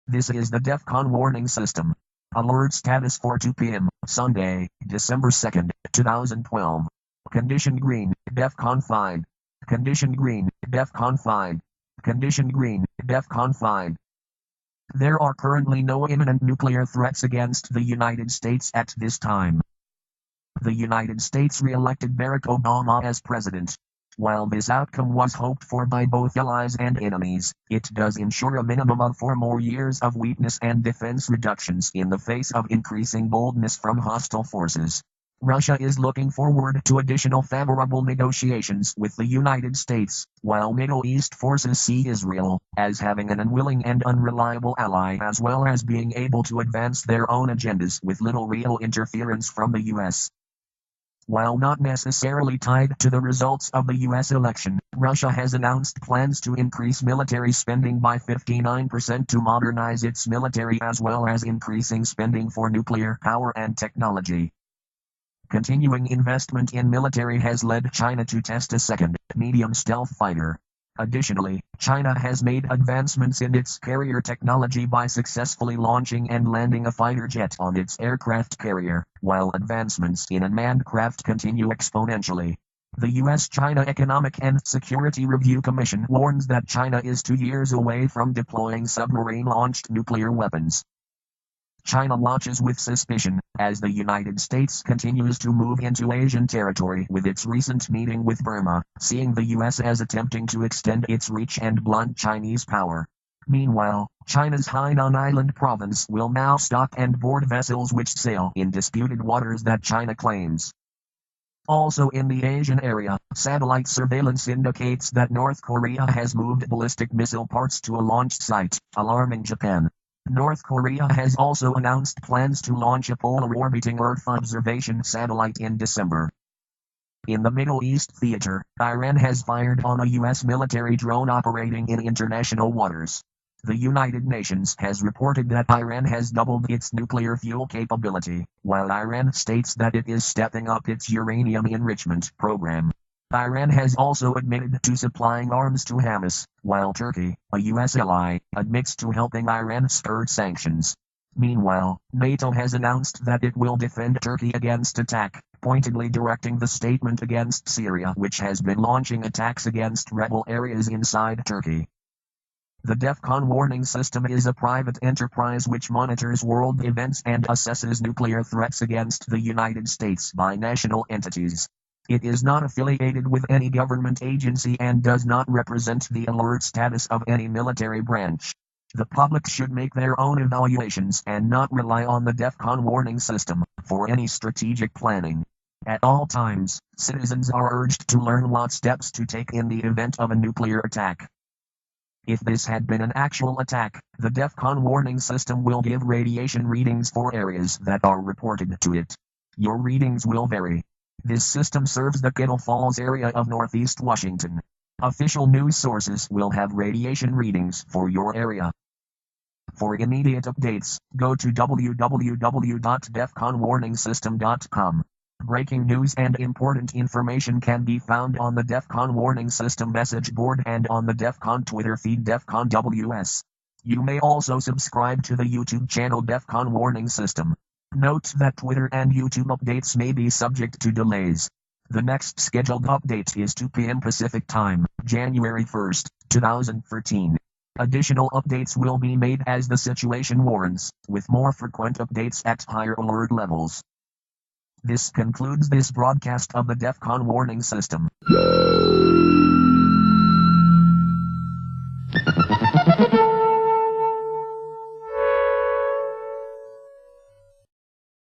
This is the DEFCON warning system. Alert status for 2 p.m. Sunday, December 2nd, 2012. Condition green, DEFCON 5. Condition green, DEFCON 5. Condition green, DEFCON 5. There are currently no imminent nuclear threats against the United States at this time. The United States re-elected Barack Obama as president. While this outcome was hoped for by both allies and enemies, it does ensure a minimum of 4 more years of weakness and defense reductions in the face of increasing boldness from hostile forces. Russia is looking forward to additional favorable negotiations with the United States, while Middle East forces see Israel as having an unwilling and unreliable ally as well as being able to advance their own agendas with little real interference from the U.S. While not necessarily tied to the results of the U.S. election, Russia has announced plans to increase military spending by 59% to modernize its military as well as increasing spending for nuclear power and technology. Continuing investment in military has led China to test a second, medium stealth fighter. Additionally, China has made advancements in its carrier technology by successfully launching and landing a fighter jet on its aircraft carrier, while advancements in unmanned craft continue exponentially. The U.S.-China Economic and Security Review Commission warns that China is 2 years away from deploying submarine-launched nuclear weapons. China watches with suspicion, as the United States continues to move into Asian territory with its recent meeting with Burma, seeing the U.S. as attempting to extend its reach and blunt Chinese power. Meanwhile, China's Hainan Island province will now stop and board vessels which sail in disputed waters that China claims. Also in the Asian area, satellite surveillance indicates that North Korea has moved ballistic missile parts to a launch site, alarming Japan. North Korea has also announced plans to launch a polar orbiting Earth observation satellite in December. In the Middle East theater, Iran has fired on a U.S. military drone operating in international waters. The United Nations has reported that Iran has doubled its nuclear fuel capability, while Iran states that it is stepping up its uranium enrichment program. Iran has also admitted to supplying arms to Hamas, while Turkey, a U.S. ally, admits to helping Iran skirt sanctions. Meanwhile, NATO has announced that it will defend Turkey against attack, pointedly directing the statement against Syria, which has been launching attacks against rebel areas inside Turkey. The DEFCON warning system is a private enterprise which monitors world events and assesses nuclear threats against the United States by national entities. It is not affiliated with any government agency and does not represent the alert status of any military branch. The public should make their own evaluations and not rely on the DEFCON warning system for any strategic planning. At all times, citizens are urged to learn what steps to take in the event of a nuclear attack. If this had been an actual attack, the DEFCON warning system will give radiation readings for areas that are reported to it. Your readings will vary. This system serves the Kittle Falls area of Northeast Washington. Official news sources will have radiation readings for your area. For immediate updates, go to www.defconwarningsystem.com. Breaking news and important information can be found on the DEFCON warning system message board and on the DEFCON Twitter feed DEFCON WS. You may also subscribe to the YouTube channel DEFCON warning system. Note that Twitter and YouTube updates may be subject to delays. The next scheduled update is 2 p.m. Pacific Time, January 1st, 2013. Additional updates will be made as the situation warrants, with more frequent updates at higher alert levels. This concludes this broadcast of the DEFCON warning system.